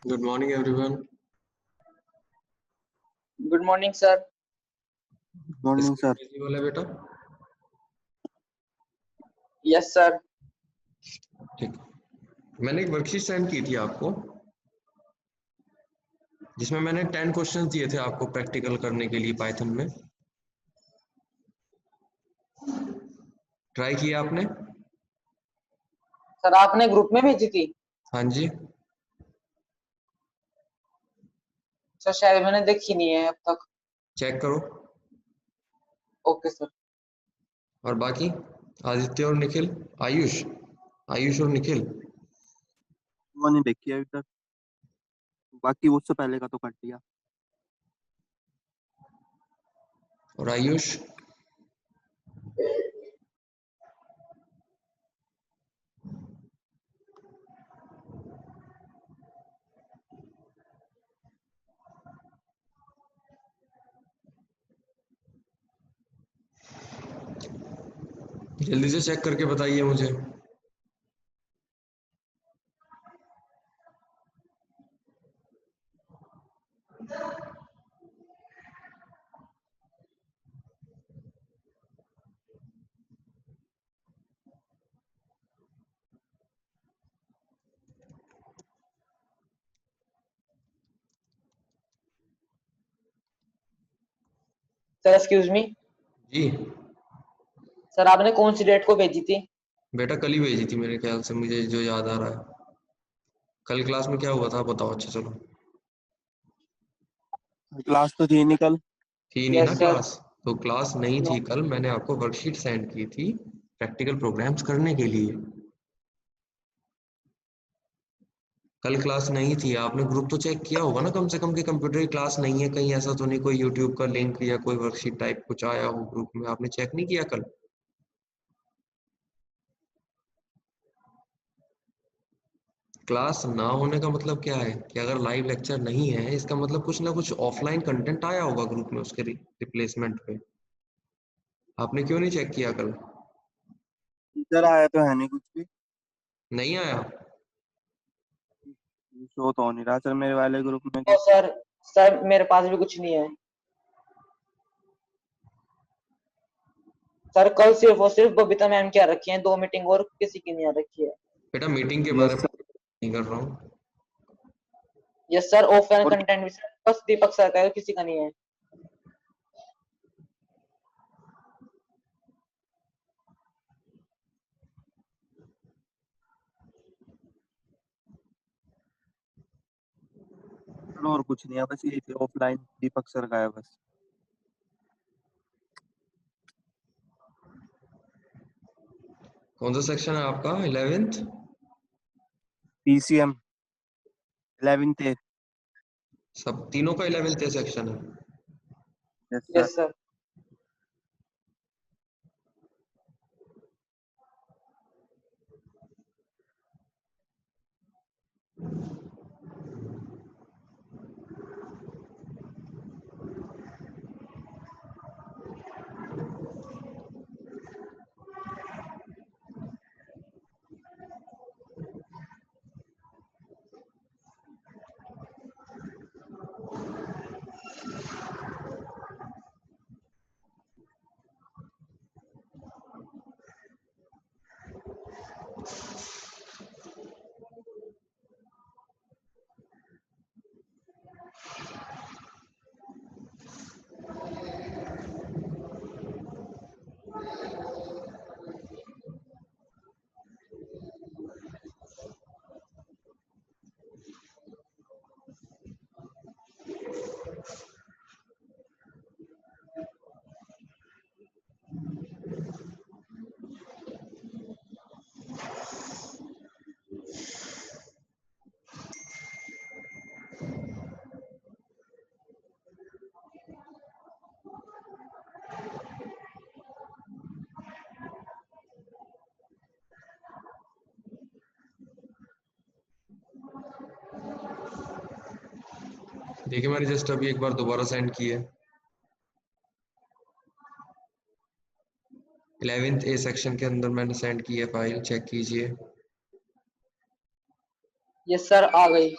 Good morning, everyone. Good morning sir. Morning sir. वाला बेटा yes sir. ठीक, मैंने एक वर्कशीट सेंड की थी आपको जिसमें मैंने 10 क्वेश्चंस दिए थे आपको प्रैक्टिकल करने के लिए पाइथन में। ट्राई किया आपने? सर आपने ग्रुप में भेजी थी? हाँ जी। सर शायद मैंने देखी नहीं है अब तक। चेक करो। Okay sir. और बाकी आदित्य और निखिल, आयुष और निखिल, वो नहीं देखी अभी तक, बाकी उससे पहले का तो कर दिया। और आयुष जल्दी से चेक करके बताइए मुझे। Sir excuse me. जी सर आपने कौन सी डेट को भेजी थी? बेटा कल ही भेजी थी मेरे ख्याल से, मुझे जो याद आ रहा है। कल क्लास में क्या हुआ था बताओ। अच्छा चलो, क्लास तो थी नहीं कल। थी नहीं ना यस सर। क्लास? तो क्लास नहीं थी कल, मैंने आपको वर्कशीट सेंड की थी प्रैक्टिकल प्रोग्राम्स करने के लिए। कल क्लास नहीं थी, आपने ग्रुप तो चेक किया होगा ना कम से कम कि कंप्यूटर की क्लास नहीं है कहीं। ऐसा तो नहीं कोई यूट्यूब का लिंक या कोई वर्कशीट टाइप कुछ आया हो ग्रुप में? आपने चेक नहीं किया कल? क्लास ना होने का मतलब क्या है कि अगर लाइव लेक्चर नहीं है इसका मतलब कुछ ना कुछ ऑफलाइन कंटेंट आया होगा ग्रुप में उसके रिप्लेसमेंट पे। आपने क्यों नहीं चेक किया कल? टीचर आया तो है नहीं कुछ भी, नहीं आया? शो तो हो नहीं रहा सर मेरे वाले ग्रुप में तो कि सर सर मेरे पास भी कुछ नहीं है। सर कल सिर्फ और सिर्फ बबीता मैम की आ रखी है, 2 मीटिंग और किसी की नहीं आ रखी है। बेटा मीटिंग के यस बारे में सर। नहीं कर रहा हूँ। यस सर ऑफलाइन और कंटेंट भी सर बस दीपक सर का है, किसी का नहीं है। और कुछ नहीं है, बस ये ऑफलाइन दीपक सर का है बस। कौन सा सेक्शन है आपका? 11th? पीसीएम 11th है। सब तीनों का 11th सेक्शन है? Yes sir. Yes sir. देखिए मैंने जस्ट अभी एक बार दोबारा सेंड की है। 11th ए सेक्शन के अंदर मैंने सेंड की है फाइल, चेक कीजिए। यस सर आ गई।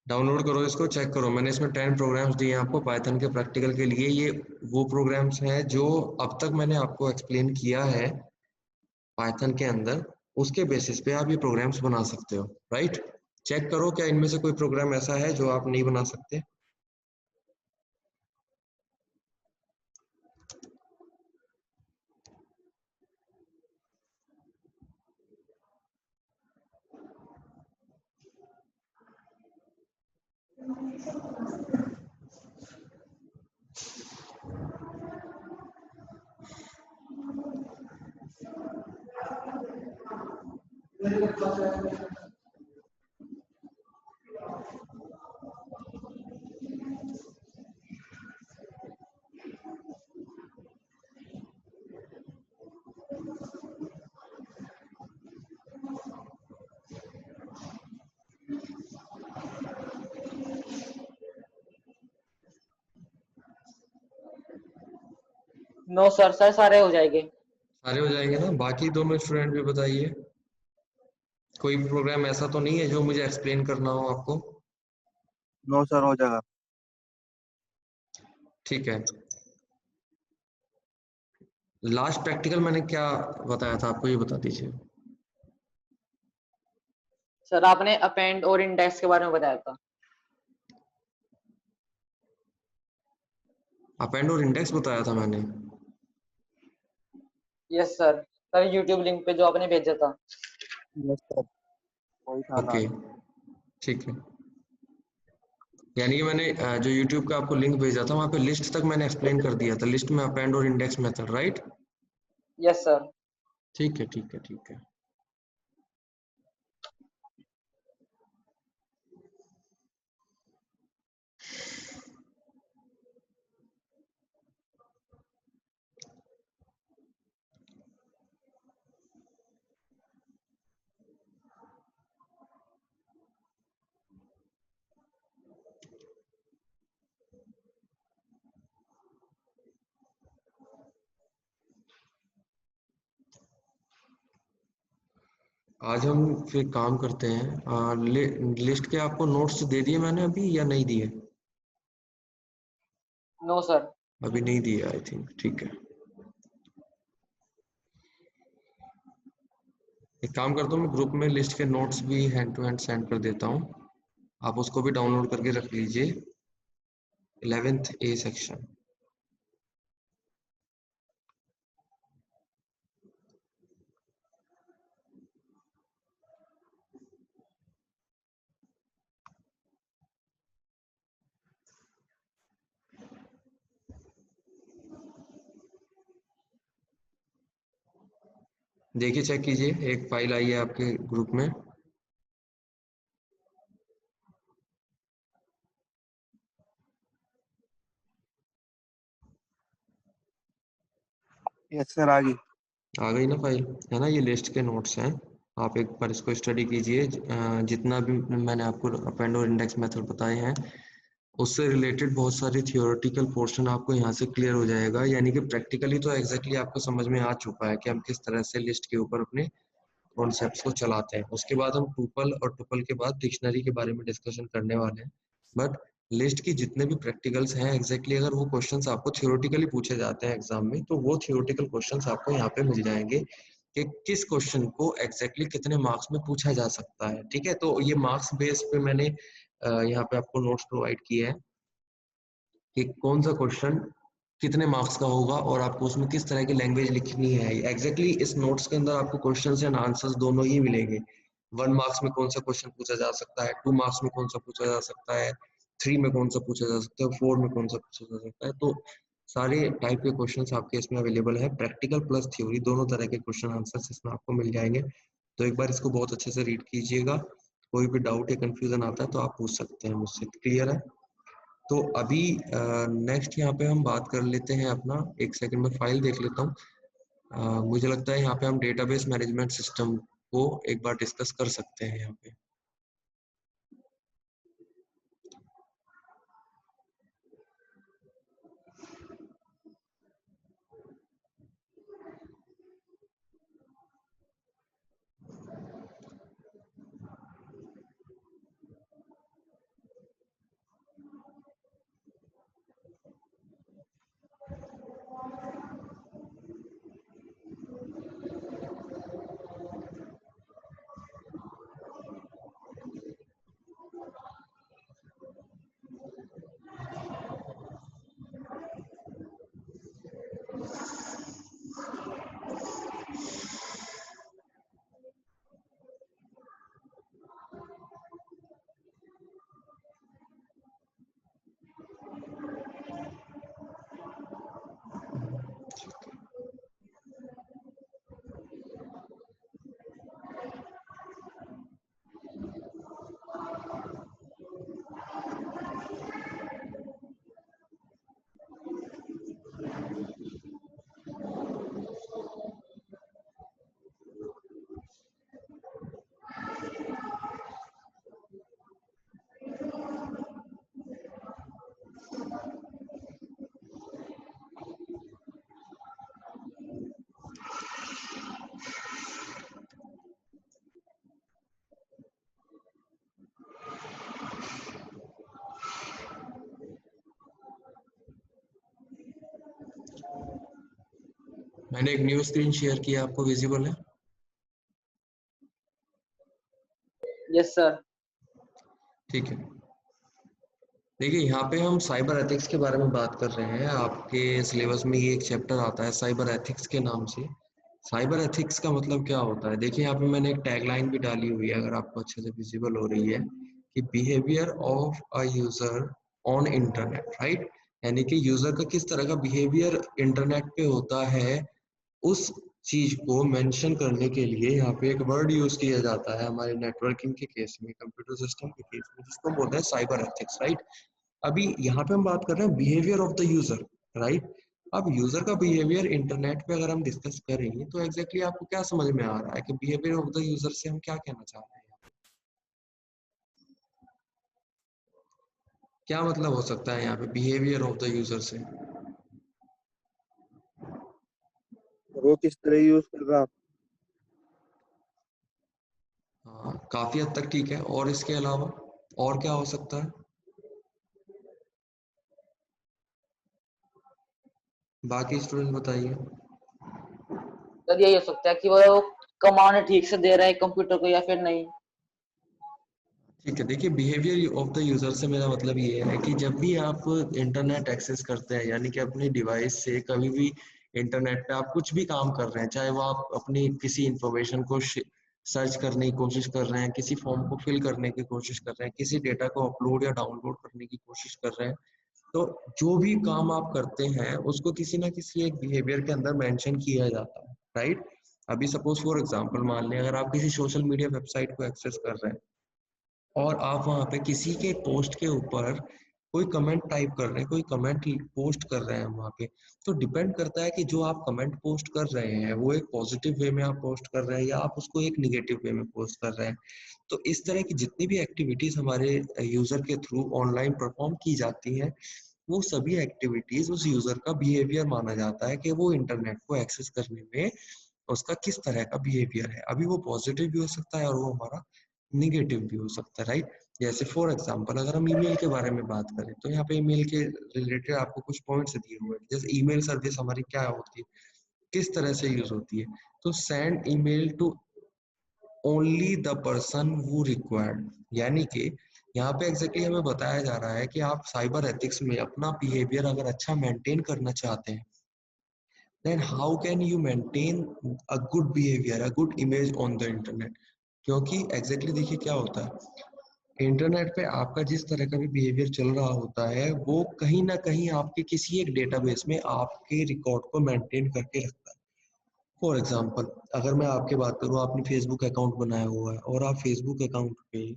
डाउनलोड करो इसको, चेक करो। मैंने इसमें 10 प्रोग्राम्स दिए हैं आपको पाइथन के प्रैक्टिकल के लिए। ये वो प्रोग्राम्स हैं जो अब तक मैंने आपको एक्सप्लेन किया है पाइथन के अंदर, उसके बेसिस पे आप ये प्रोग्राम्स बना सकते हो, राइट। चेक करो क्या इनमें से कोई प्रोग्राम ऐसा है जो आप नहीं बना सकते। नो सर, सर सारे हो जाएंगे। सारे हो जाएंगे ना? बाकी दोनों स्टूडेंट भी बताइए, कोई भी प्रोग्राम ऐसा तो नहीं है जो मुझे एक्सप्लेन करना हो आपको? नो सर, हो जाएगा। ठीक है। लास्ट प्रैक्टिकल मैंने क्या बताया था आपको, ये बता दीजिए। सर आपने अपेंड और इंडेक्स के बारे में बताया था। अपेंड और इंडेक्स बताया था मैंने? Yes sir, sir YouTube link पे जो आपने भेजा था। यस सर, वही था ओके, लास्ट। ठीक है। यानी कि मैंने जो यूट्यूब का आपको लिंक भेजा था वहाँ पे लिस्ट तक मैंने एक्सप्लेन कर दिया था, लिस्ट में अपेंड और index method, right. Yes sir. ठीक है, ठीक है, ठीक है। आज हम फिर काम करते हैं, लिस्ट के आपको नोट्स दे दिए मैंने अभी या नहीं दिए? No sir. अभी नहीं दिए आई थिंक, ठीक है। एक काम करता हूँ, मैं ग्रुप में लिस्ट के नोट्स भी हैंड टू हैंड सेंड कर देता हूँ, आप उसको भी डाउनलोड करके रख लीजिए। 11th A section. देखिए, चेक कीजिए, एक फाइल आई है आपके ग्रुप में। यस सर, आ गई। आ गई ना फाइल? है ना, ये लिस्ट के नोट्स हैं। आप एक बार इसको स्टडी कीजिए, जितना भी मैंने आपको अपेंड और इंडेक्स मेथड बताए हैं उससे रिलेटेड बहुत सारी थियोरेटिकल पोर्शन आपको यहाँ से क्लियर हो जाएगा। यानी कि प्रैक्टिकली तो एग्जैक्टली आपको समझ में आ चुका है कि हम किस तरह से लिस्ट के ऊपर अपने कॉन्सेप्ट्स को चलाते हैं। उसके बाद हम टुपल और टुपल के बाद डिक्शनरी के बारे में डिस्कशन करने वाले हैं। बट लिस्ट की जितने भी प्रैक्टिकल्स हैं एग्जैक्टली अगर वो क्वेश्चंस आपको थियोरेटिकली पूछे जाते हैं एग्जाम में, तो वो थियोरेटिकल क्वेश्चंस आपको यहाँ पे मिल जाएंगे कि किस क्वेश्चन को एग्जैक्टली कितने मार्क्स में पूछा जा सकता है। ठीक है, तो ये मार्क्स बेस पे मैंने यहाँ पे आपको नोट्स प्रोवाइड किए हैं कि कौन सा क्वेश्चन कितने मार्क्स का होगा और आपको उसमें किस तरह की लैंग्वेज लिखनी है। एग्जैक्टली इस नोट्स के अंदर आपको क्वेश्चंस एंड आंसर्स दोनों ही मिलेंगे। 1 मार्क्स में कौन सा क्वेश्चन पूछा जा सकता है, 2 मार्क्स में कौन सा पूछा जा सकता है, 3 में कौन सा पूछा जा सकता है, 4 में कौन सा पूछा जा सकता है। तो सारे टाइप के क्वेश्चंस आपके इसमें अवेलेबल है, प्रैक्टिकल प्लस थ्योरी दोनों तरह के क्वेश्चन आंसर्स इसमें आपको मिल जाएंगे। तो एक बार इसको बहुत अच्छे से रीड कीजिएगा, कोई भी डाउट या कंफ्यूजन आता है तो आप पूछ सकते हैं मुझसे। क्लियर है? तो अभी नेक्स्ट यहाँ पे हम बात कर लेते हैं अपना, एक सेकंड में फाइल देख लेता हूँ। मुझे लगता है यहाँ पे हम डेटाबेस मैनेजमेंट सिस्टम को एक बार डिस्कस कर सकते हैं यहाँ पे। मैंने एक न्यू स्क्रीन शेयर किया, आपको विजिबल है? Yes sir. ठीक है। देखिए यहाँ पे हम साइबर एथिक्स के बारे में बात कर रहे हैं। आपके सिलेबस में ये एक चैप्टर आता है साइबर एथिक्स के नाम से। साइबर एथिक्स का मतलब क्या होता है? देखिए यहाँ पे मैंने एक टैगलाइन भी डाली हुई है, अगर आपको अच्छे से विजिबल हो रही है, कि behaviour of a user on internet, right? यानी कि यूजर का किस तरह का बिहेवियर इंटरनेट पे होता है, उस चीज को मेंशन करने के लिए यहाँ पे एक वर्ड यूज किया जाता है हमारे नेटवर्किंग के केस में, कंप्यूटर सिस्टम के केस में, जिसको हम बोलते हैं साइबर एथिक्स, राइट? अभी यहाँ पे हम बात कर रहे हैं behaviour of the user, right? अब यूजर का बिहेवियर इंटरनेट पे अगर हम डिस्कस करेंगे तो एग्जैक्टली आपको क्या समझ में आ रहा है कि बिहेवियर ऑफ द यूजर से हम क्या कहना चाह रहे हैं? क्या मतलब हो सकता है यहाँ पे बिहेवियर ऑफ द यूजर से? वो किस तरह यूज कर रहा है। हाँ, काफी हद तक ठीक है। और इसके अलावा और क्या हो सकता है? बाकी स्टूडेंट बताइए। सर यही हो सकता है कि वो कमांड ठीक से दे रहा है कंप्यूटर को या फिर नहीं। ठीक है, देखिए बिहेवियर ऑफ द यूजर से मेरा मतलब ये है कि जब भी आप इंटरनेट एक्सेस करते हैं, यानी कि अपनी डिवाइस से कभी भी इंटरनेट पे आप कुछ भी काम कर रहे हैं, चाहे वो आप अपनी किसी इंफॉर्मेशन को सर्च करने की कोशिश कर रहे हैं, किसी फॉर्म को फिल करने की कोशिश कर रहे हैं, किसी डेटा को अपलोड या डाउनलोड करने की कोशिश कर रहे हैं, तो जो भी काम आप करते हैं उसको किसी ना किसी एक बिहेवियर के अंदर मेंशन किया जाता है, राइट? अभी सपोज फॉर एग्जांपल मान लें, अगर आप किसी सोशल मीडिया वेबसाइट को एक्सेस कर रहे हैं और आप वहाँ पे किसी के पोस्ट के ऊपर कोई कमेंट टाइप कर रहे हैं, कोई कमेंट पोस्ट कर रहे हैं वहाँ पे, तो डिपेंड करता है कि जो आप कमेंट पोस्ट कर रहे हैं वो एक पॉजिटिव वे में आप पोस्ट कर रहे हैं या आप उसको एक निगेटिव वे में पोस्ट कर रहे हैं। तो इस तरह की जितनी भी एक्टिविटीज हमारे यूजर के थ्रू ऑनलाइन परफॉर्म की जाती हैं, वो सभी एक्टिविटीज उस यूजर का बिहेवियर माना जाता है कि वो इंटरनेट को एक्सेस करने में उसका किस तरह का बिहेवियर है। अभी वो पॉजिटिव भी हो सकता है और वो हमारा निगेटिव भी हो सकता है, राइट? जैसे फॉर एग्जांपल अगर हम ईमेल के बारे में बात करें तो यहाँ पे ईमेल के रिलेटेड आपको कुछ पॉइंट्स दिए हुए हैं। जैसे ईमेल सर्विस हमारी क्या होती है, किस तरह से यूज होती है, तो send email to only the person who required, यानी कि यहाँ पे एग्जैक्टली हमें बताया जा रहा है कि आप साइबर एथिक्स में अपना बिहेवियर अगर अच्छा मेंटेन करना चाहते हैं, then how can you maintain a good behavior, a good image on the internet? क्योंकि एग्जैक्टली देखिए क्या होता है, इंटरनेट पे आपका जिस तरह का भी बिहेवियर चल रहा होता है वो कहीं ना कहीं आपके किसी एक डेटाबेस में आपके रिकॉर्ड को मेंटेन करके रखता है। फॉर एग्जांपल अगर मैं आपके बात करूँ, आपने फेसबुक अकाउंट बनाया हुआ है और आप फेसबुक अकाउंट पे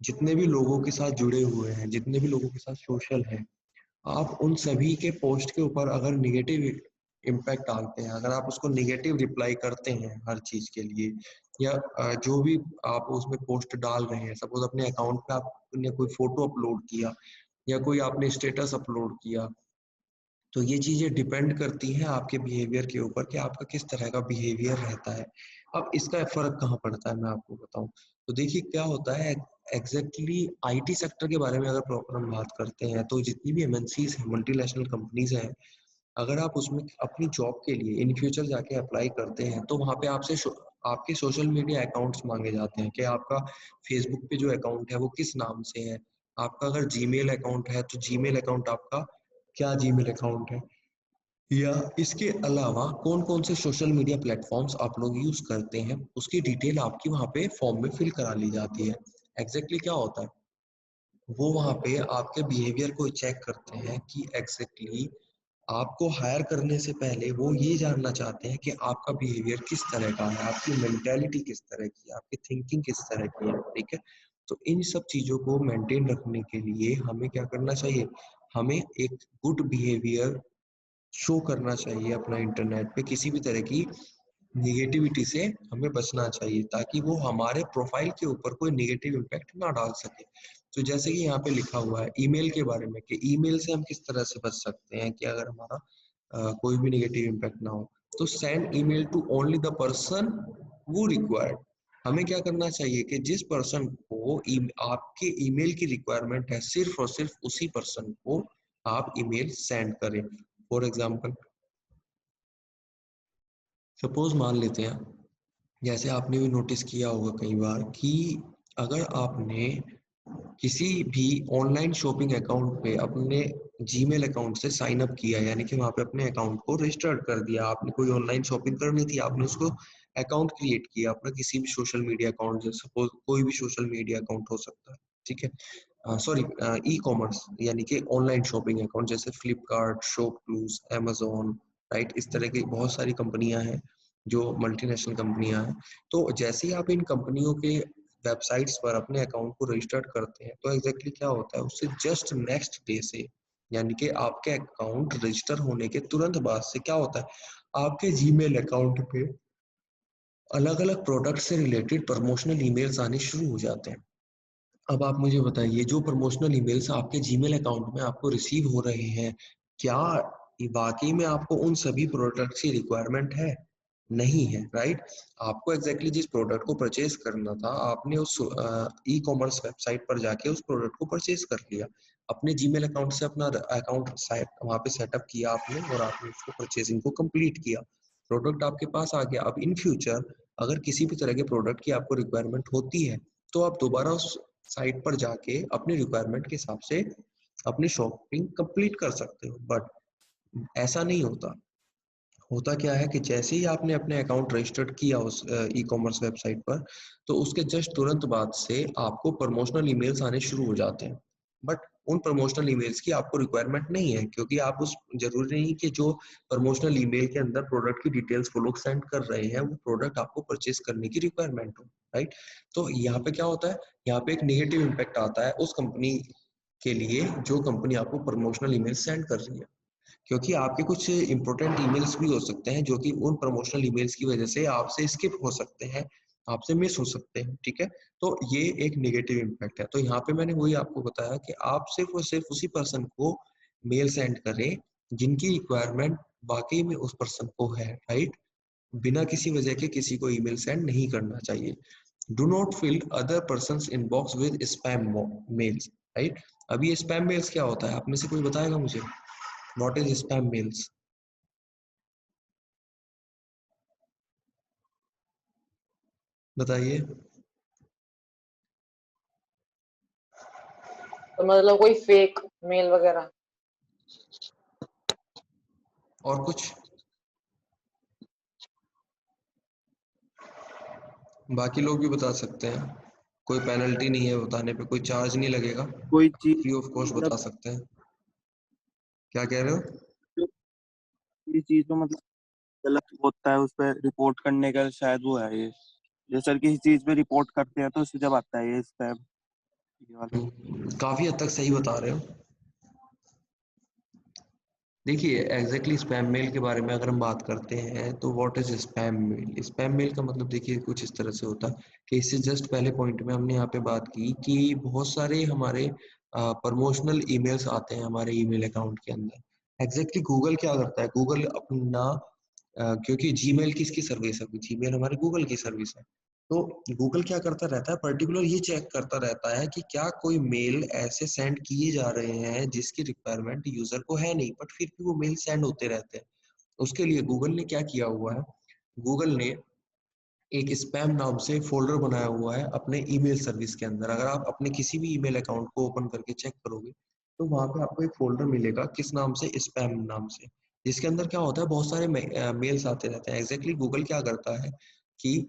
जितने भी लोगों के साथ जुड़े हुए हैं, जितने भी लोगों के साथ सोशल हैं, आप उन सभी के पोस्ट के ऊपर अगर निगेटिव इम्पैक्ट डालते हैं, अगर आप उसको निगेटिव रिप्लाई करते हैं हर चीज के लिए, या जो भी आप उसमें पोस्ट डाल रहे हैं, सपोज अपने अकाउंट पे आपने कोई फोटो अपलोड किया या कोई आपने स्टेटस अपलोड किया, तो ये चीजें डिपेंड करती हैं आपके बिहेवियर के ऊपर कि आपका किस तरह का बिहेवियर रहता है। अब इसका फर्क कहाँ पड़ता है मैं आपको बताऊं, तो देखिए क्या होता है, एग्जैक्टली आईटी सेक्टर के बारे में अगर प्रॉपर हम बात करते हैं तो जितनी भी एमएनसीज हैं, मल्टीनेशनल कंपनीज हैं, अगर आप उसमें अपनी जॉब के लिए इन फ्यूचर जाके अप्लाई करते हैं तो वहाँ पे आपसे आपके सोशल मीडिया अकाउंट्स मांगे जाते हैं कि आपका फेसबुक पे जो अकाउंट है वो किस नाम से है, आपका अगर जीमेल अकाउंट है तो जीमेल अकाउंट आपका क्या जीमेल अकाउंट है, या इसके अलावा कौन कौन से सोशल मीडिया प्लेटफॉर्म्स आप लोग यूज करते हैं, उसकी डिटेल आपकी वहाँ पे फॉर्म में फिल करा ली जाती है। एग्जैक्टली क्या होता है, वो वहाँ पे आपके बिहेवियर को चेक करते हैं कि एग्जैक्टली आपको हायर करने से पहले वो ये जानना चाहते हैं कि आपका बिहेवियर किस तरह का है, आपकी मेंटेलिटी किस तरह की है, आपकी थिंकिंग किस तरह की है, ठीक है? तो इन सब चीजों को मेंटेन रखने के लिए हमें क्या करना चाहिए, हमें एक गुड बिहेवियर शो करना चाहिए अपना इंटरनेट पे, किसी भी तरह की निगेटिविटी से हमें बचना चाहिए ताकि वो हमारे प्रोफाइल के ऊपर कोई निगेटिव इम्पैक्ट ना डाल सके। तो जैसे कि यहाँ पे लिखा हुआ है ईमेल के बारे में कि ईमेल से हम किस तरह से बच सकते हैं कि अगर हमारा कोई भी निगेटिव इम्पैक्ट ना हो, तो send email to only the person वो रिक्वायर्ड। हमें क्या करना चाहिए कि जिस पर्सन को आपके ईमेल की रिक्वायरमेंट है सिर्फ और सिर्फ उसी पर्सन को आप ईमेल सेंड करें। फॉर एग्जाम्पल सपोज मान लेते हैं, जैसे आपने भी नोटिस किया होगा कई बार कि अगर आपने किसी भी ऑनलाइन शॉपिंग अकाउंट पे अपने जीमेल अकाउंट से साइन अप किया, यानी कि वहाँ पे अपने अकाउंट को रजिस्टर्ड कर दिया, आपने कोई ऑनलाइन शॉपिंग करनी थी, आपने उसको अकाउंट क्रिएट किया अपना किसी भी सोशल मीडिया अकाउंट, जैसे सपोज कोई भी सोशल मीडिया अकाउंट हो सकता है, ठीक है, सॉरी, ई कॉमर्स यानी कि ऑनलाइन शॉपिंग अकाउंट जैसे फ्लिपकार्ट, शॉपक्लूज, अमेजोन, राइट, इस तरह की बहुत सारी कंपनियां हैं जो मल्टीनेशनल कंपनियां हैं। तो जैसे ही आप इन कंपनियों के वेबसाइट्स पर अपने अकाउंट को रजिस्टर्ड करते हैं, तो एग्जैक्टली क्या होता है, उससे जस्ट नेक्स्ट डे से, यानी कि आपके अकाउंट रजिस्टर होने के तुरंत बाद से क्या होता है, आपके जीमेल अकाउंट पे अलग अलग प्रोडक्ट से रिलेटेड प्रमोशनल ईमेल्स आने शुरू हो जाते हैं। अब आप मुझे बताइए, जो प्रमोशनल ईमेल्स आपके जीमेल अकाउंट में आपको रिसीव हो रहे हैं, क्या वाकई में आपको उन सभी प्रोडक्ट्स की रिक्वायरमेंट है? नहीं है, राइट? आपको एग्जैक्टली जिस प्रोडक्ट को परचेज करना था, आपने उस ई कॉमर्स वेबसाइट पर जाके उस प्रोडक्ट को परचेज कर लिया, अपने जीमेल अकाउंट से अपना अकाउंट वहाँ पे सेटअप किया आपने, और आपने उसको परचेजिंग को कंप्लीट किया, प्रोडक्ट आपके पास आ गया। अब इन फ्यूचर अगर किसी भी तरह के प्रोडक्ट की आपको रिक्वायरमेंट होती है, तो आप दोबारा उस साइट पर जाके अपनी रिक्वायरमेंट के हिसाब से अपनी शॉपिंग कंप्लीट कर सकते हो। बट ऐसा नहीं होता। होता क्या है कि जैसे ही आपने अपने अकाउंट रजिस्टर्ड किया उस ई कॉमर्स वेबसाइट पर, तो उसके जस्ट तुरंत बाद से आपको प्रमोशनल ईमेल्स आने शुरू हो जाते हैं। बट उन प्रमोशनल ईमेल्स की आपको रिक्वायरमेंट नहीं है, क्योंकि आप उस जरूरी नहीं कि जो प्रमोशनल ईमेल के अंदर प्रोडक्ट की डिटेल्स वो लोग सेंड कर रहे हैं वो प्रोडक्ट आपको परचेज करने की रिक्वायरमेंट हो, राइट? तो यहाँ पे क्या होता है, यहाँ पे एक नेगेटिव इम्पैक्ट आता है उस कंपनी के लिए जो कंपनी आपको प्रमोशनल ईमेल सेंड कर रही है, क्योंकि आपके कुछ इंपॉर्टेंट ईमेल्स भी हो सकते हैं जो कि उन प्रमोशनल ईमेल्स की वजह से आपसे स्किप हो सकते हैं, आपसे मिस हो सकते हैं, ठीक है? तो ये एक नेगेटिव इम्पैक्ट है। तो यहाँ पे मैंने वही आपको बताया कि आप सिर्फ और सिर्फ उसी पर्सन को मेल सेंड करें जिनकी रिक्वायरमेंट वाकई में उस पर्सन को है, राइट? बिना किसी वजह के किसी को ईमेल सेंड नहीं करना चाहिए। Do not fill other persons inbox with spam mails, right? अब ये स्पैम मेल्स क्या होता है, आप में से कोई बताएगा मुझे? What is spam mails? बताइए। तो मतलब कोई फेक मेल वगैरह। और कुछ? बाकी लोग भी बता सकते हैं, कोई पेनल्टी नहीं है बताने पे, कोई चार्ज नहीं लगेगा, कोई चीज फ्री ऑफ कॉस्ट मतलब बता सकते हैं। क्या कह रहे हो? जो ये चीज तो मतलब गलत होता है उस पर रिपोर्ट करने का शायद वो है ये। जैसे सर किसी चीज पे रिपोर्ट करते हैं तो उससे जब आता है ये स्पैम ये वाला। काफी हद तक सही बता रहे हो। देखिए, एग्जैक्टली स्पैम मेल के बारे में अगर हम बात करते हैं तो what is spam mail? Spam mail का मतलब देखिए कुछ इस तरह से होता है कि इससे जस्ट पहले पॉइंट में हमने यहाँ पे बात की कि बहुत सारे हमारे प्रमोशनल ईमेल्स आते हैं हमारे ईमेल अकाउंट के अंदर। एग्जैक्टली गूगल क्या करता है, गूगल अपना क्योंकि जीमेल किसकी सर्विस है, जीमेल हमारे गूगल की सर्विस है, तो गूगल क्या करता रहता है, पर्टिकुलर ये चेक करता रहता है कि क्या कोई मेल ऐसे सेंड किए जा रहे हैं जिसकी रिक्वायरमेंट यूजर को है नहीं, बट फिर भी वो मेल सेंड होते रहते हैं। उसके लिए गूगल ने क्या किया हुआ है, गूगल ने एक स्पैम नाम से फोल्डर बनाया हुआ है अपने ईमेल सर्विस के अंदर। अगर आप अपने किसी भी ईमेल अकाउंट को ओपन करके चेक करोगे, तो वहां पे आपको एक फोल्डर मिलेगा, किस नाम से, स्पैम नाम से, जिसके अंदर क्या होता है, बहुत सारे मेल्स आते रहते हैं। एग्जैक्टली गूगल क्या करता है कि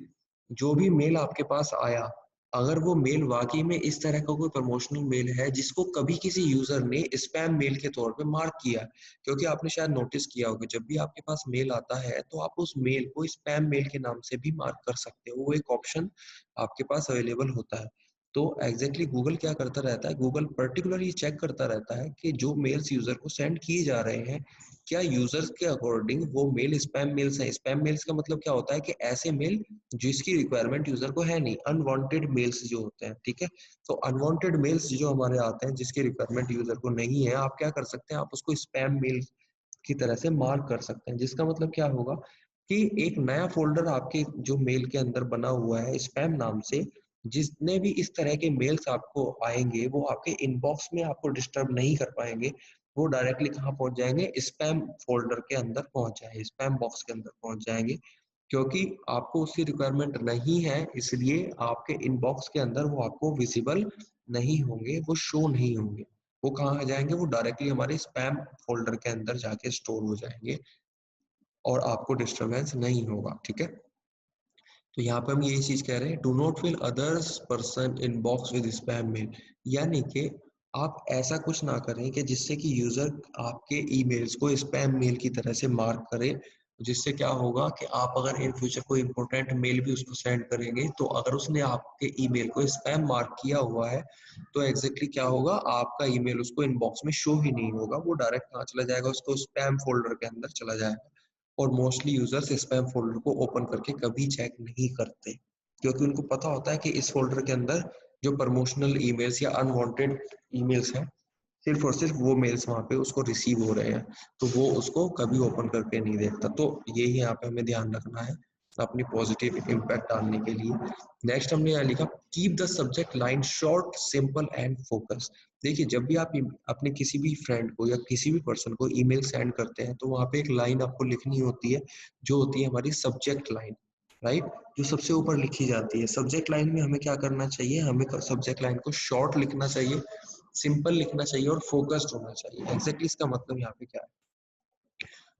जो भी मेल आपके पास आया, अगर वो मेल वाकई में इस तरह का कोई प्रमोशनल मेल है जिसको कभी किसी यूजर ने स्पैम मेल के तौर पे मार्क किया है, क्योंकि आपने शायद नोटिस किया होगा जब भी आपके पास मेल आता है तो आप उस मेल को स्पैम मेल के नाम से भी मार्क कर सकते हो, वो एक ऑप्शन आपके पास अवेलेबल होता है। तो एग्जैक्टली गूगल क्या करता रहता है, गूगल पर्टिकुलरली चेक करता रहता है कि जो मेल्स यूजर को सेंड किए जा रहे हैं, क्या यूजर्स के अकॉर्डिंग वो मेल स्पैम मेल्स हैं। स्पैम मेल्स का मतलब क्या होता है कि ऐसे मेल जिसकी रिक्वायरमेंट यूजर को है नहीं, अनवांटेड मेल्स जो होते हैं, ठीक है? तो अनवांटेड मेल्स जो हमारे आते हैं जिसकी रिक्वायरमेंट यूजर को नहीं है, आप क्या कर सकते हैं, आप उसको स्पैम मेल की तरह से मार्क कर सकते हैं। जिसका मतलब क्या होगा कि एक नया फोल्डर आपके जो मेल के अंदर बना हुआ है स्पैम नाम से, जितने भी इस तरह के मेल्स आपको आएंगे वो आपके इनबॉक्स में आपको डिस्टर्ब नहीं कर पाएंगे, वो डायरेक्टली कहाँ पहुंच जाएंगे, स्पैम फोल्डर के अंदर पहुंच जाएंगे, स्पैम बॉक्स के अंदर पहुंच जाएंगे। क्योंकि आपको उसकी रिक्वायरमेंट नहीं है, इसलिए आपके इनबॉक्स के अंदर वो आपको विजिबल नहीं होंगे, वो शो नहीं होंगे। वो कहाँ आ जाएंगे? वो डायरेक्टली हमारे स्पैम फोल्डर के अंदर जाके स्टोर हो जाएंगे और आपको डिस्टरबेंस नहीं होगा। ठीक है, तो यहाँ पे हम यही चीज कह रहे हैं, do not fill others person inbox with spam mail, यानी कि आप ऐसा कुछ ना करें कि जिससे कि यूजर आपके ईमेल्स को स्पैम मेल की तरह से मार्क करे, जिससे क्या होगा कि आप अगर इन फ्यूचर कोई इंपॉर्टेंट मेल भी उसको सेंड करेंगे, तो अगर उसने आपके ईमेल को स्पैम मार्क किया हुआ है, तो एग्जैक्टली क्या होगा, आपका ईमेल उसको इनबॉक्स में शो ही नहीं होगा, वो डायरेक्ट कहाँ चला जाएगा, उसको स्पैम फोल्डर के अंदर चला जाएगा। और मोस्टली यूजर्स स्पैम फोल्डर को ओपन करके कभी चेक नहीं करते, क्योंकि उनको पता होता है कि इस फोल्डर के अंदर जो प्रमोशनल ईमेल्स या अनवांटेड ईमेल्स हैं, सिर्फ और सिर्फ वो मेल्स वहां पे उसको रिसीव हो रहे हैं, तो वो उसको कभी ओपन करके नहीं देखता। तो यही यहाँ पे हमें ध्यान रखना है अपनी पॉजिटिव इम्पैक्ट डालने के लिए। नेक्स्ट हमने यहाँ लिखा, keep the subject line short, simple and focus. देखिए, जब भी आप अपने किसी भी फ्रेंड को या किसी भी पर्सन को ईमेल सेंड करते हैं, तो वहाँ पे एक लाइन आपको लिखनी होती है, जो होती है हमारी सब्जेक्ट लाइन, राइट, जो सबसे ऊपर लिखी जाती है। सब्जेक्ट लाइन में हमें क्या करना चाहिए, हमें सब्जेक्ट लाइन को शॉर्ट लिखना चाहिए, सिंपल लिखना चाहिए और फोकस्ड होना चाहिए। एग्जैक्टली इसका मतलब यहाँ पे क्या है?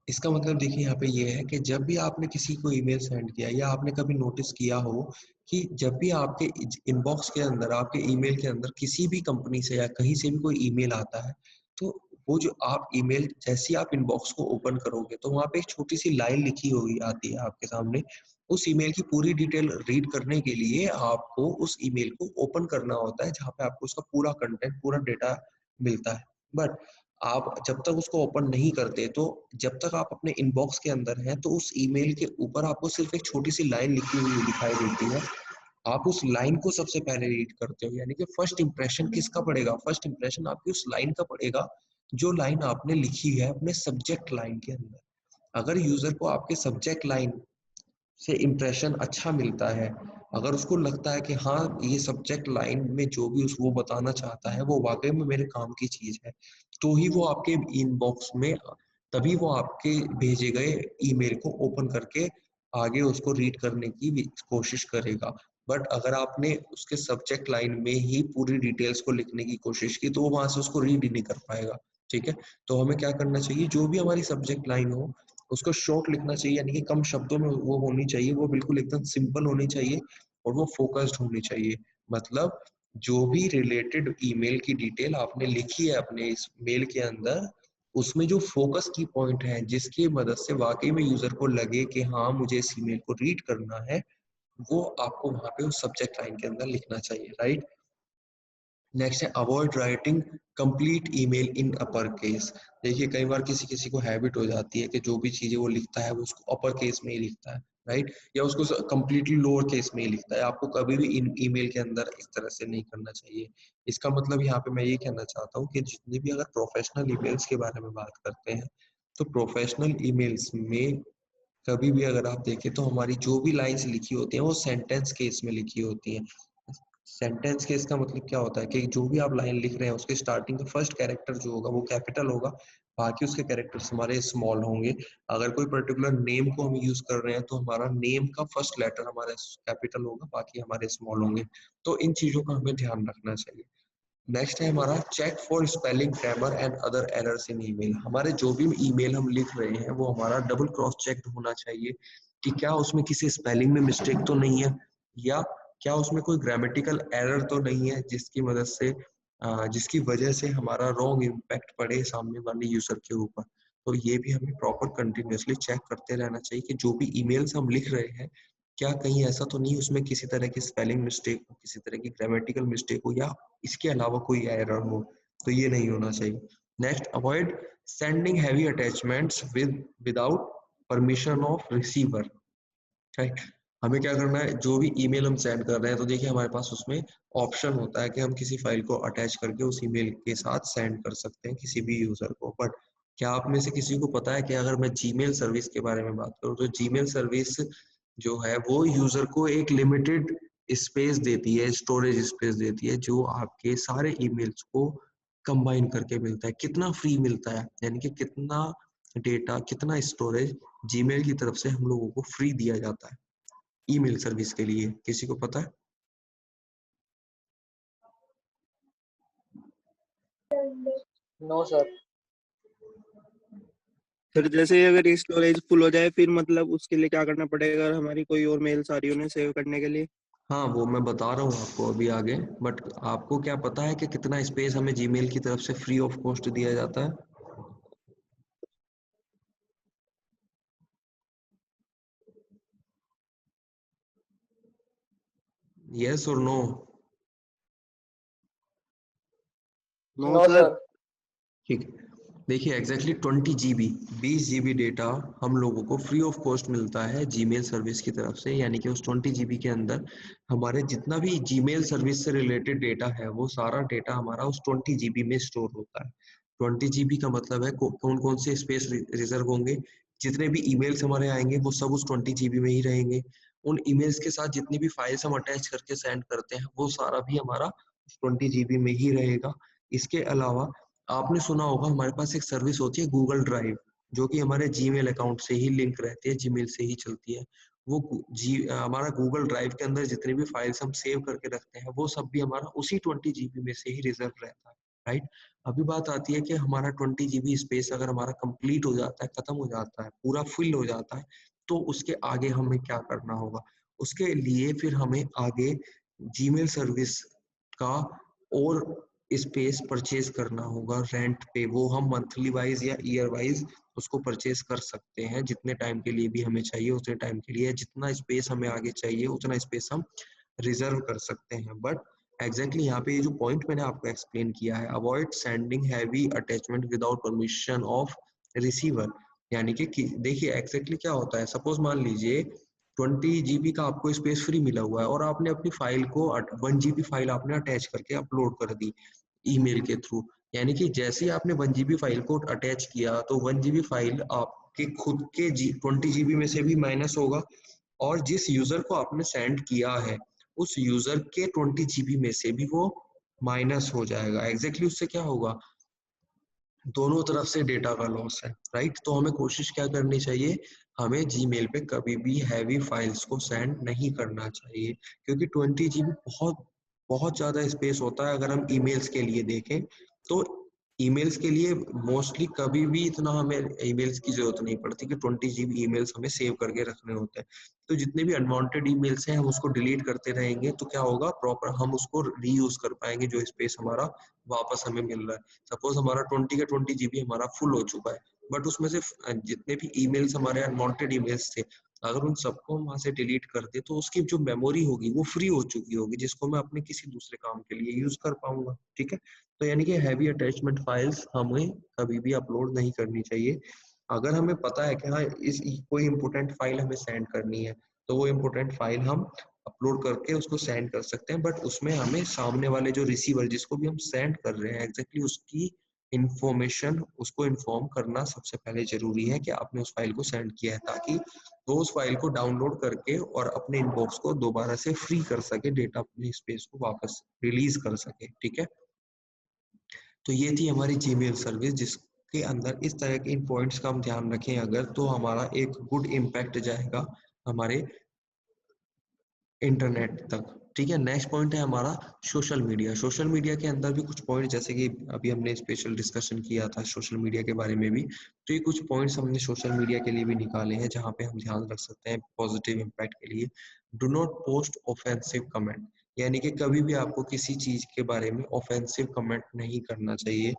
इसका मतलब देखिए यहाँ पे ये है कि जब भी आपने किसी को ईमेल सेंड किया, या आपने कभी नोटिस किया हो कि जब भी आपके इनबॉक्स के अंदर, आपके ईमेल के अंदर किसी भी कंपनी से या कहीं से भी कोई ईमेल आता है, तो वो जो आप ईमेल, जैसे ही आप इनबॉक्स को ओपन करोगे, तो वहाँ पे एक छोटी सी लाइन लिखी हुई आती है आपके सामने। उस ईमेल की पूरी डिटेल रीड करने के लिए आपको उस ईमेल को ओपन करना होता है, जहाँ पे आपको उसका पूरा कंटेंट, पूरा डेटा मिलता है। बट आप जब तक उसको ओपन नहीं करते, तो जब तक आप अपने इनबॉक्स के अंदर हैं, तो उस ईमेल के ऊपर आपको सिर्फ एक छोटी सी लाइन लिखी हुई दिखाई देती है। आप उस लाइन को सबसे पहले रीड करते हो, यानी कि फर्स्ट इंप्रेशन किसका पड़ेगा? फर्स्ट इंप्रेशन आपकी उस लाइन का पड़ेगा, जो लाइन आपने लिखी है अपने सब्जेक्ट लाइन के अंदर। अगर यूजर को आपके सब्जेक्ट लाइन से इम्प्रेशन अच्छा मिलता है, अगर उसको लगता है कि हाँ, ये सब्जेक्ट लाइन में जो भी उस वो बताना चाहता है वो वाकई में मेरे काम की चीज है, तो ही वो आपके इनबॉक्स में, तभी वो आपके भेजे गए ईमेल को ओपन करके आगे उसको रीड करने की कोशिश करेगा। बट अगर आपने उसके सब्जेक्ट लाइन में ही पूरी डिटेल्स को लिखने की कोशिश की, तो वो वहां से उसको रीड ही नहीं कर पाएगा। ठीक है, तो हमें क्या करना चाहिए, जो भी हमारी सब्जेक्ट लाइन हो उसको शॉर्ट लिखना चाहिए, यानी कि कम शब्दों में वो होनी चाहिए, वो बिल्कुल एकदम सिंपल होनी चाहिए और वो फोकस्ड होनी चाहिए। मतलब जो भी रिलेटेड ईमेल की डिटेल आपने लिखी है अपने इस मेल के अंदर, उसमें जो फोकस की पॉइंट है, जिसकी मदद से वाकई में यूजर को लगे कि हाँ, मुझे इस ईमेल को रीड करना है, वो आपको वहां पे उस सब्जेक्ट लाइन के अंदर लिखना चाहिए, राइट। नेक्स्ट है, avoid writing complete email in upper case. देखिए, कई बार किसी किसी को हैबिट हो जाती है कि जो भी चीजें वो लिखता है वो उसको अपर केस में ही लिखता है, राइट, या उसको कंप्लीटली लोअर केस में ही लिखता है। आपको कभी भी इन ईमेल के अंदर इस तरह से नहीं करना चाहिए। इसका मतलब यहाँ पे मैं ये कहना चाहता हूँ कि जितने भी अगर प्रोफेशनल ईमेल्स के बारे में बात करते हैं, तो प्रोफेशनल ईमेल्स में कभी भी अगर आप देखें, तो हमारी जो भी लाइंस लिखी होती हैं वो सेंटेंस केस में लिखी होती हैं। सेंटेंस केस का मतलब क्या होता है कि जो भी आप लाइन लिख रहे हैं, उसके स्टार्टिंग का फर्स्ट कैरेक्टर जो होगा वो कैपिटल होगा, बाकी उसके कैरेक्टर्स हमारे स्मॉल होंगे। अगर कोई पर्टिकुलर नेम को हम यूज कर रहे हैं, तो हमारा नेम का फर्स्ट लेटर हमारा कैपिटल होगा, बाकी हमारे स्मॉल होंगे। तो इन चीजों का हमें ध्यान रखना चाहिए। नेक्स्ट है हमारा, check for spelling, grammar and other errors in email. हमारे जो भी ईमेल हम लिख रहे हैं, वो हमारा डबल क्रॉस चेक होना चाहिए कि क्या उसमें किसी स्पेलिंग में मिस्टेक तो नहीं है, या क्या उसमें कोई ग्रामेटिकल एरर तो नहीं है, जिसकी मदद से जिसकी वजह से हमारा रॉन्ग इम्पैक्ट पड़े सामने वाले यूजर के ऊपर। तो ये भी हमें प्रॉपर कंटिन्यूअसली चेक करते रहना चाहिए कि जो भी ईमेल्स हम लिख रहे हैं, क्या कहीं ऐसा तो नहीं उसमें किसी तरह की स्पेलिंग मिस्टेक हो, किसी तरह की ग्रामेटिकल मिस्टेक हो, या इसके अलावा कोई एरर हो। तो ये नहीं होना चाहिए। Next, avoid sending heavy attachments without permission of receiver, right. हमें क्या करना है, जो भी ईमेल हम सेंड कर रहे हैं, तो देखिए हमारे पास उसमें ऑप्शन होता है कि हम किसी फाइल को अटैच करके उस ईमेल के साथ सेंड कर सकते हैं किसी भी यूजर को। बट क्या आप में से किसी को पता है कि अगर मैं जीमेल सर्विस के बारे में बात करूं, तो जीमेल सर्विस जो है वो यूजर को एक लिमिटेड स्पेस देती है, स्टोरेज स्पेस देती है, जो आपके सारे ईमेल्स को कंबाइन करके मिलता है। कितना फ्री मिलता है, यानी कि कितना डेटा, कितना स्टोरेज जीमेल की तरफ से हम लोगों को फ्री दिया जाता है ईमेल सर्विस के लिए? किसी को पता है? No sir. फिर जैसे अगर स्टोरेज फुल हो जाए फिर मतलब उसके लिए क्या करना पड़ेगा हमारी कोई और मेल सारी उन्हें सेव करने के लिए? हाँ, वो मैं बता रहा हूँ आपको अभी आगे, बट आपको क्या पता है कि कितना स्पेस हमें जीमेल की तरफ से फ्री ऑफ कॉस्ट दिया जाता है? यस और no? No no sir. Sir. ठीक है, देखिए एग्जैक्टली 20 GB, 20 GB डेटा हम लोगों को फ्री ऑफ कॉस्ट मिलता है जीमेल सर्विस की तरफ से। यानी कि उस 20 GB के अंदर हमारे जितना भी जीमेल सर्विस से रिलेटेड डेटा है वो सारा डेटा हमारा उस 20 GB में स्टोर होता है। 20 GB का मतलब है कौन कौन से स्पेस रिजर्व होंगे, जितने भी ईमेल्स हमारे आएंगे वो सब उस 20 GB में ही रहेंगे। उन ईमेल्स के साथ जितनी भी फाइल्स हम अटैच करके सेंड करते हैं वो सारा भी हमारा 20 GB में ही रहेगा। इसके अलावा आपने सुना होगा हमारे पास एक सर्विस होती है गूगल ड्राइव, जो कि हमारे जीमेल अकाउंट से ही लिंक रहती है, जीमेल से ही चलती है। वो हमारा गूगल ड्राइव के अंदर जितने भी फाइल्स हम सेव करके रखते हैं वो सब भी हमारा उसी 20 GB में से ही रिजर्व रहता है, राइट? अभी बात आती है कि हमारा 20 GB स्पेस अगर हमारा कंप्लीट हो जाता है, खत्म हो जाता है, पूरा फिल हो जाता है, तो उसके आगे हमें क्या करना होगा? उसके लिए फिर हमें आगे जीमेल सर्विस का और स्पेस परचेज करना होगा रेंट पे। वो हम मंथली वाइज या ईयर वाइज उसको परचेज कर सकते हैं, जितने टाइम के लिए भी हमें चाहिए उतने टाइम के लिए, जितना स्पेस हमें आगे चाहिए उतना स्पेस हम रिजर्व कर सकते हैं। बट एग्जैक्टली यहाँ पे ये जो पॉइंट मैंने आपको एक्सप्लेन किया है, avoid sending heavy attachment without permission of receiver. यानी कि देखिए एग्जैक्टली क्या होता है, सपोज मान लीजिए 20 GB का आपको स्पेस फ्री मिला हुआ है और आपने अपनी फाइल को 1 GB फाइल आपने अटैच करके अपलोड कर दी ईमेल के थ्रू। यानी कि जैसे ही आपने 1 GB फाइल को अटैच किया तो 1 GB फाइल आपके खुद के 20 GB में से भी माइनस होगा, और जिस यूजर को आपने सेंड किया है उस यूजर के 20 GB में से भी वो माइनस हो जाएगा। एग्जैक्टली उससे क्या होगा, दोनों तरफ से डेटा का लॉस है, राइट? तो हमें कोशिश क्या करनी चाहिए, हमें जीमेल पे कभी भी हैवी फाइल्स को सेंड नहीं करना चाहिए, क्योंकि 20 GB बहुत बहुत ज्यादा स्पेस होता है। अगर हम ईमेल्स के लिए देखें तो ईमेल्स के लिए मोस्टली कभी भी इतना हमें ईमेल्स की जरूरत नहीं पड़ती कि 20 GB ईमेल्स हमें सेव करके रखने होते हैं। तो जितने भी अनवांटेड ईमेल्स हैं हम उसको डिलीट करते रहेंगे तो क्या होगा, प्रॉपर हम उसको रीयूज कर पाएंगे जो स्पेस हमारा वापस हमें मिल रहा है। सपोज हमारा 20 हमारा फुल हो चुका है, बट उसमें से जितने भी ईमेल्स हमारे अनवांटेड ईमेल्स थे, अगर उन सबको वहां से डिलीट कर दे तो उसकी जो मेमोरी होगी वो फ्री हो चुकी होगी, जिसको मैं अपने किसी दूसरे काम के लिए यूज कर पाऊंगा। ठीक है, तो यानी कि हैवी अटैचमेंट फाइल्स हमें कभी भी अपलोड नहीं करनी चाहिए। अगर हमें पता है कि हाँ इस कोई इंपोर्टेंट फाइल हमें सेंड करनी है तो वो इंपोर्टेंट फाइल हम अपलोड करके उसको सेंड कर सकते हैं, बट उसमें हमें सामने वाले जो रिसीवर जिसको भी हम सेंड कर रहे हैं एग्जैक्टली उसकी इंफॉर्मेशन उसको इन्फॉर्म करना सबसे पहले जरूरी है कि आपने उस फाइल को सेंड किया है, ताकि वो उस फाइल को डाउनलोड करके और अपने इनबॉक्स को दोबारा से फ्री कर सके, डेटा अपनी स्पेस को वापस रिलीज कर सके। ठीक है, तो ये थी हमारी जीमेल सर्विस, जिसके अंदर इस तरह के इन पॉइंट्स का हम ध्यान रखें अगर, तो हमारा एक गुड इम्पैक्ट जाएगा हमारे इंटरनेट तक। ठीक है, नेक्स्ट पॉइंट है हमारा सोशल मीडिया। सोशल मीडिया के अंदर भी कुछ पॉइंट, जैसे कि अभी हमने स्पेशल डिस्कशन किया था सोशल मीडिया के बारे में भी, तो ये कुछ पॉइंट्स हमने सोशल मीडिया के लिए भी निकाले हैं जहाँ पे हम ध्यान रख सकते हैं पॉजिटिव इम्पैक्ट के लिए। Do not post offensive comment, यानी कि कभी भी आपको किसी चीज के बारे में ऑफेंसिव कमेंट नहीं करना चाहिए,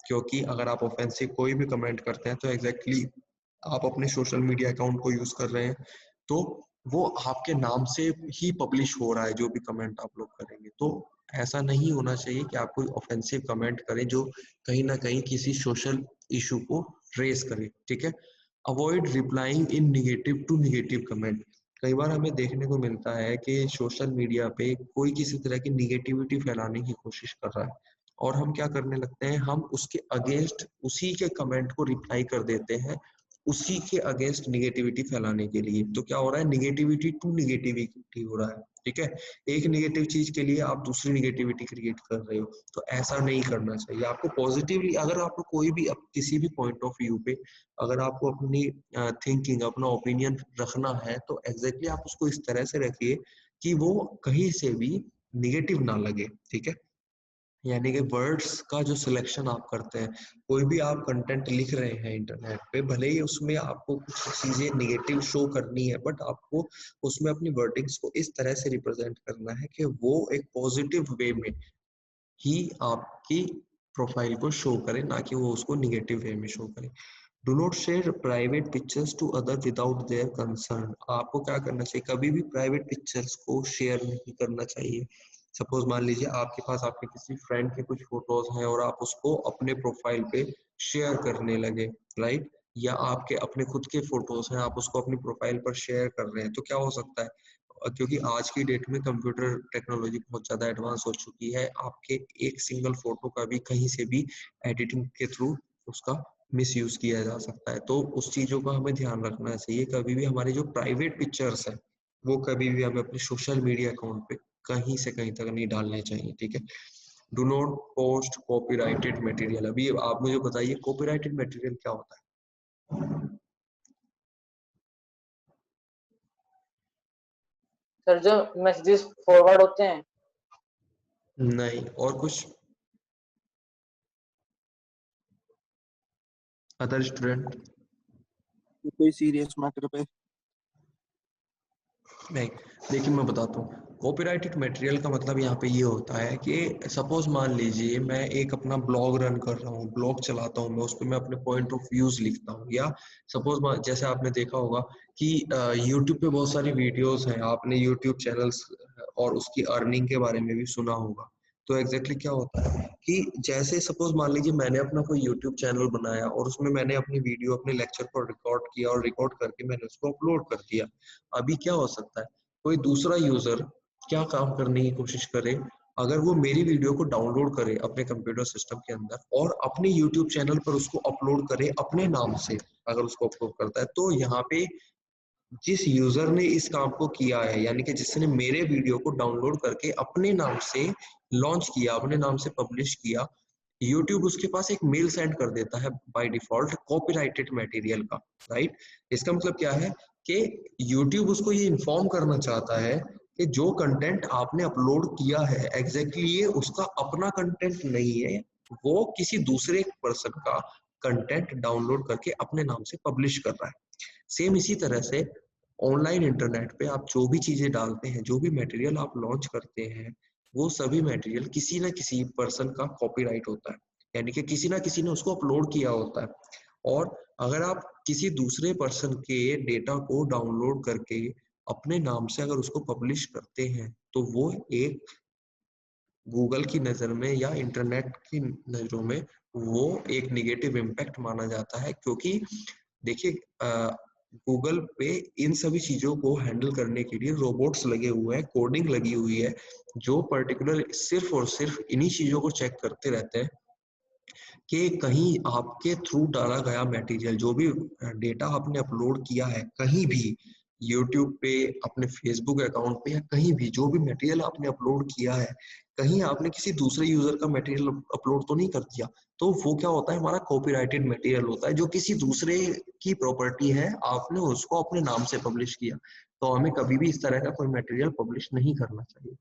क्योंकि अगर आप ऑफेंसिव कोई भी कमेंट करते हैं तो एग्जैक्टली आप अपने सोशल मीडिया अकाउंट को यूज कर रहे हैं, तो वो आपके नाम से ही पब्लिश हो रहा है जो भी कमेंट आप लोग करेंगे। तो ऐसा नहीं होना चाहिए कि आप कोई ऑफेंसिव कमेंट करें जो कहीं ना कहीं किसी सोशल इशू को रेस करे। ठीक है, avoid replying in negative to negative comment. कई बार हमें देखने को मिलता है कि सोशल मीडिया पे कोई किसी तरह की निगेटिविटी फैलाने की कोशिश कर रहा है और हम क्या करने लगते हैं, हम उसके अगेंस्ट उसी के कमेंट को रिप्लाई कर देते हैं उसी के अगेंस्ट निगेटिविटी फैलाने के लिए। तो क्या हो रहा है, निगेटिविटी टू निगेटिविटी हो रहा है, ठीक है। एक निगेटिव चीज के लिए आप दूसरी निगेटिविटी क्रिएट कर रहे हो, तो ऐसा नहीं करना चाहिए। आपको पॉजिटिवली, अगर आपको कोई भी किसी भी पॉइंट ऑफ व्यू पे अगर आपको अपनी थिंकिंग, अपना ओपिनियन रखना है, तो एग्जैक्टली आप उसको इस तरह से रखिए कि वो कहीं से भी निगेटिव ना लगे, ठीक है। यानी कि वर्ड्स का जो सिलेक्शन आप करते हैं, कोई भी आप कंटेंट लिख रहे हैं इंटरनेट पे, भले ही उसमें आपको कुछ चीजें निगेटिव शो करनी है, बट आपको उसमें अपनी वर्डिंग्स को इस तरह से रिप्रेजेंट करना है कि वो एक पॉजिटिव वे में ही आपकी प्रोफाइल को शो करे, ना कि वो उसको निगेटिव वे में शो करे। Do not share private pictures to other without their concern. आपको क्या करना चाहिए, कभी भी प्राइवेट पिक्चर्स को शेयर नहीं करना चाहिए। सपोज मान लीजिए आपके पास आपके किसी फ्रेंड के कुछ फोटोज हैं और आप उसको अपने प्रोफाइल पे शेयर करने लगे, राइट, या आपके अपने खुद के फोटोज हैं, आप उसको अपनी प्रोफाइल पर शेयर कर रहे हैं, तो क्या हो सकता है, क्योंकि आज की डेट में कंप्यूटर टेक्नोलॉजी बहुत ज्यादा एडवांस हो चुकी है, आपके एक सिंगल फोटो का भी कहीं से भी एडिटिंग के थ्रू उसका मिस यूज किया जा सकता है। तो उस चीजों का हमें ध्यान रखना चाहिए। कभी भी हमारे जो प्राइवेट पिक्चर्स है वो कभी भी हमें अपने सोशल मीडिया अकाउंट पे कहीं से कहीं तक नहीं डालने चाहिए, ठीक है। Do not post copyrighted material. अभी आप मुझे बताइए कॉपीराइटेड मटेरियल क्या होता सर जो मैसेजेस फॉरवर्ड होते हैं। है? नहीं, और कुछ अदर स्टूडेंट? कोई सीरियस मैटर पे। नहीं, देखिए मैं बताता हूँ। कॉपीराइटेड मटेरियल का मतलब यहाँ पे ये होता है कि सपोज मान लीजिए मैं एक अपना ब्लॉग रन कर रहा हूँ, ब्लॉग चलाता हूँ मैं, उस पर मैं अपने पॉइंट ऑफ व्यूज लिखता हूँ, या सपोज जैसे आपने देखा होगा कि यूट्यूब पे बहुत सारी वीडियोस हैं, आपने यूट्यूब चैनल्स और उसकी अर्निंग के बारे में भी सुना होगा। तो एग्जैक्टली क्या होता है कि जैसे सपोज मान लीजिए मैंने अपना कोई यूट्यूब चैनल बनाया और उसमें मैंने अपनी वीडियो, अपने लेक्चर को रिकॉर्ड किया और रिकॉर्ड करके मैंने उसको अपलोड कर दिया। अभी क्या हो सकता है, कोई दूसरा यूजर क्या काम करने की कोशिश करे, अगर वो मेरी वीडियो को डाउनलोड करे अपने कंप्यूटर सिस्टम के अंदर और अपने यूट्यूब चैनल पर उसको अपलोड करे अपने नाम से, अगर उसको अपलोड करता है, तो यहाँ पे जिस यूजर ने इस काम को किया है, यानी कि जिसने मेरे वीडियो को डाउनलोड करके अपने नाम से लॉन्च किया, अपने नाम से पब्लिश किया, यूट्यूब उसके पास एक मेल सेंड कर देता है बाय डिफॉल्ट कॉपीराइटेड मटेरियल का, राइट। इसका मतलब क्या है कि यूट्यूब उसको ये इन्फॉर्म करना चाहता है कि जो कंटेंट आपने अपलोड किया है एग्जैक्टली ये उसका अपना कंटेंट नहीं है, वो किसी दूसरे पर्सन का कंटेंट डाउनलोड करके अपने नाम से पब्लिश कर रहा है। सेम इसी तरह से ऑनलाइन इंटरनेट पे आप जो भी चीजें डालते हैं, जो भी मटेरियल आप लॉन्च करते हैं, वो सभी मटेरियल किसी ना किसी पर्सन का कॉपीराइट होता है, यानी कि किसी ना किसी ने उसको अपलोड किया होता है। और अगर आप किसी दूसरे पर्सन के डेटा को डाउनलोड करके अपने नाम से अगर उसको पब्लिश करते हैं, तो वो एक गूगल की नज़र में या इंटरनेट की नज़रों में वो एक नेगेटिव इम्पैक्ट माना जाता है, क्योंकि देखिए गूगल पे इन सभी चीजों को हैंडल करने के लिए रोबोट्स लगे हुए हैं, कोडिंग लगी हुई है, जो पर्टिकुलर सिर्फ और सिर्फ इन्हीं चीजों को चेक करते रहते हैं कि कहीं आपके थ्रू डाला गया मटेरियल, जो भी डेटा आपने अपलोड किया है कहीं भी यूट्यूब पे, अपने फेसबुक अकाउंट पे, या कहीं भी जो भी मटेरियल आपने अपलोड किया है, कहीं आपने किसी दूसरे यूजर का मटेरियल अपलोड तो नहीं कर दिया। तो वो क्या होता है, हमारा कॉपीराइटेड मटेरियल होता है, जो किसी दूसरे की प्रॉपर्टी है, आपने उसको अपने नाम से पब्लिश किया। तो हमें कभी भी इस तरह का कोई मटेरियल पब्लिश नहीं करना चाहिए।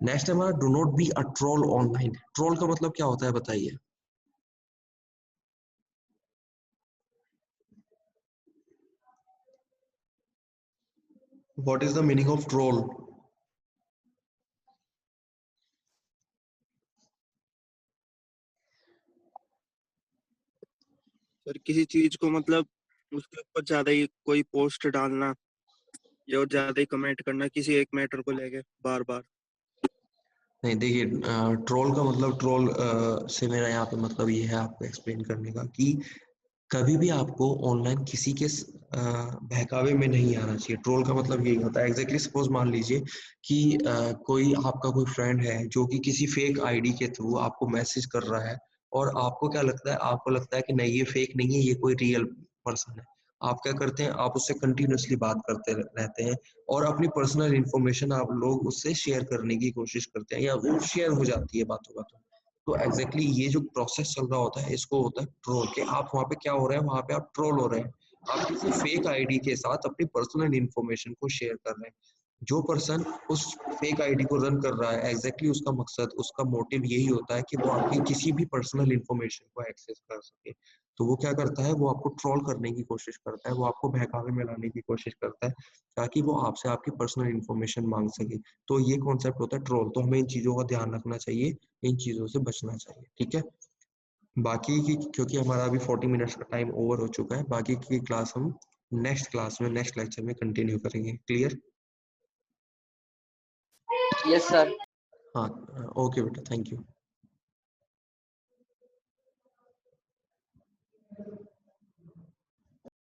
नेक्स्ट है हमारा do not be a troll online. Troll का मतलब क्या होता है बताइए? What is the meaning of troll? Sir किसी चीज को मतलब उसके ऊपर ज्यादा ही कोई पोस्ट डालना या और ज्यादा ही कमेंट करना किसी एक मैटर को लेके बार बार। नहीं, देखिए ट्रोल का मतलब, ट्रोल से मेरा यहाँ पे मतलब ये है आपको एक्सप्लेन करने का कि कभी भी आपको ऑनलाइन किसी के बहकावे में नहीं आना चाहिए। ट्रोल का मतलब यही होता है एग्जैक्टली। सपोज मान लीजिए कि कोई आपका कोई फ्रेंड है जो कि किसी फेक आईडी के थ्रू आपको मैसेज कर रहा है, और आपको क्या लगता है, आपको लगता है कि नहीं ये फेक नहीं है, ये कोई रियल पर्सन है। आप क्या करते हैं, आप उससे कंटिन्यूअसली बात करते रहते हैं और अपनी पर्सनल इन्फॉर्मेशन आप लोग उससे शेयर करने की कोशिश करते हैं या वो शेयर हो जाती है बातों बातों। तो एग्जैक्टली ये जो प्रोसेस चल रहा होता है इसको होता है ट्रोल के। आप वहाँ पे क्या हो रहा है, वहाँ पे आप ट्रोल हो रहे हैं, आप किसी फेक आईडी के साथ अपनी पर्सनल इन्फॉर्मेशन को शेयर कर रहे हैं। जो पर्सन उस फेक आईडी को रन कर रहा है एग्जैक्टली उसका मकसद, उसका मोटिव यही होता है कि वो आपकी किसी भी पर्सनल इन्फॉर्मेशन को एक्सेस कर सके। तो वो क्या करता है, वो आपको ट्रोल करने की कोशिश करता है, वो आपको बहकावे में लाने की कोशिश करता है ताकि वो आपसे आपकी पर्सनल इन्फॉर्मेशन मांग सके। तो ये कॉन्सेप्ट होता है ट्रोल। तो हमें इन चीज़ों का ध्यान रखना चाहिए, इन चीज़ों से बचना चाहिए, ठीक है। बाकी की, क्योंकि हमारा अभी 40 मिनट्स का टाइम ओवर हो चुका है, बाकी की क्लास हम नेक्स्ट क्लास में, नेक्स्ट लेक्चर में कंटिन्यू करेंगे। क्लियर? Yes sir. हाँ, ओके बेटा, थैंक यू।